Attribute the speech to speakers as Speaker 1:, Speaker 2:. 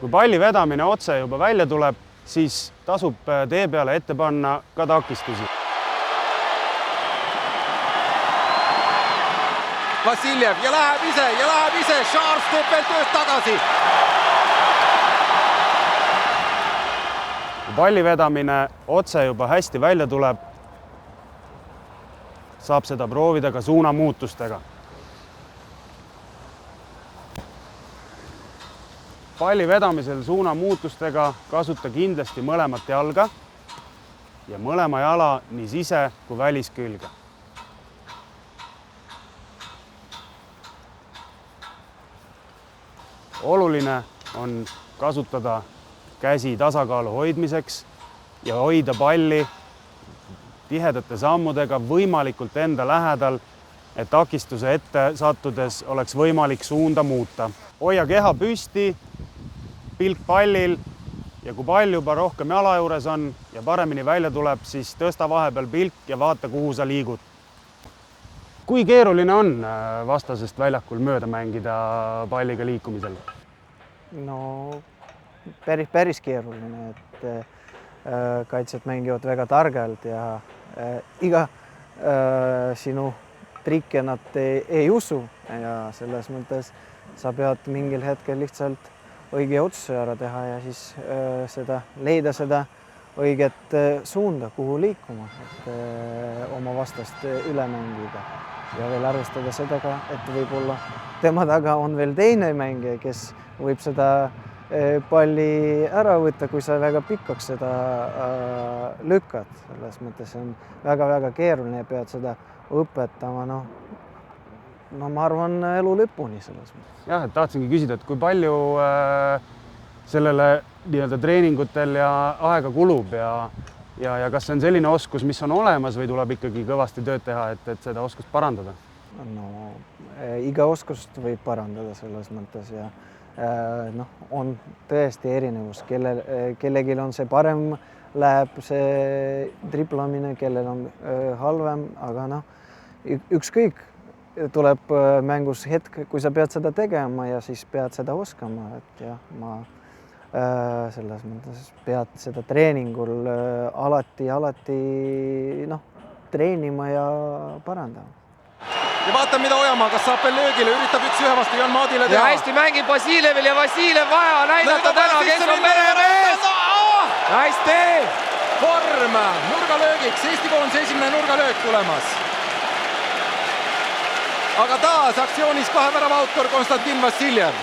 Speaker 1: Kui palli vedamine otse juba välja tuleb, siis tasub tee peale ette panna ka takistusi.
Speaker 2: Vassiljev ja läheb ise, Charles teeb veel tööst tagasi.
Speaker 1: Kui palli vedamine otse juba hästi välja tuleb, saab seda proovida ka suunamuutustega. Palli vedamisel suunamuutustega kasuta kindlasti mõlemat jalga ja mõlema jala nii sise- kui väliskülge. Oluline on kasutada käsi tasakaalu hoidmiseks ja hoida palli tihedate sammudega võimalikult enda lähedal, et takistuse ette sattudes oleks võimalik suunda muuta. Hoia keha püsti, pilk pallil ja kui pall juba rohkem jala juures on ja paremini välja tuleb, siis tõsta vahepeal pilk ja vaata, kuhu sa liigud. Kui keeruline on vastasest väljakul mööda mängida palliga liikumisel?
Speaker 3: No päris keeruline, et kaitsjad mängivad väga targalt ja iga sinu trikke nad ei usu ja selles mõttes sa pead mingil hetkel lihtsalt õige otsuse ära teha ja siis leida seda õiget suunda, kuhu liikuma, et oma vastast üle mängida. Ja veel arvestada sedagi, et võib-olla tema taga on veel teine mängija, kes võib seda palli ära võtta, kui sa väga pikaks seda lükkad. Selles mõttes on väga-väga keeruline ja pead seda õpetama, no ma arvan elu lõpuni selles mõttes.
Speaker 1: Jah, et tahtsingi küsida, et kui palju sellele treeningutel ja aega kulub ja kas see on selline oskus, mis on olemas või tuleb ikkagi kõvasti tööd teha, et seda oskust parandada?
Speaker 3: No, iga oskust võib parandada selles mõttes ja on tõesti erinevus. Kellegil on see parem, läheb see triplamine, kellel on halvem, aga ükskõik tuleb mängus hetk, kui sa pead seda tegema ja siis pead seda oskama, et jah, ma selles mõttes pead seda treeningul alati treenima ja parandama.
Speaker 2: Ja vaata, mida Ojamaa, kas saab veel löögile, üritab 1-1 vastu Jan Maadile teha.
Speaker 4: Ja hästi mängib Vassiljevil ja Vassiljev vaja näidata täna, kes on meremees. Hästi!
Speaker 2: Vorm nurgalöögiks, Eesti koondise esimene nurgalöök tulemas. Aga taas aktsioonis 2 värava autor Konstantin Vassiljev.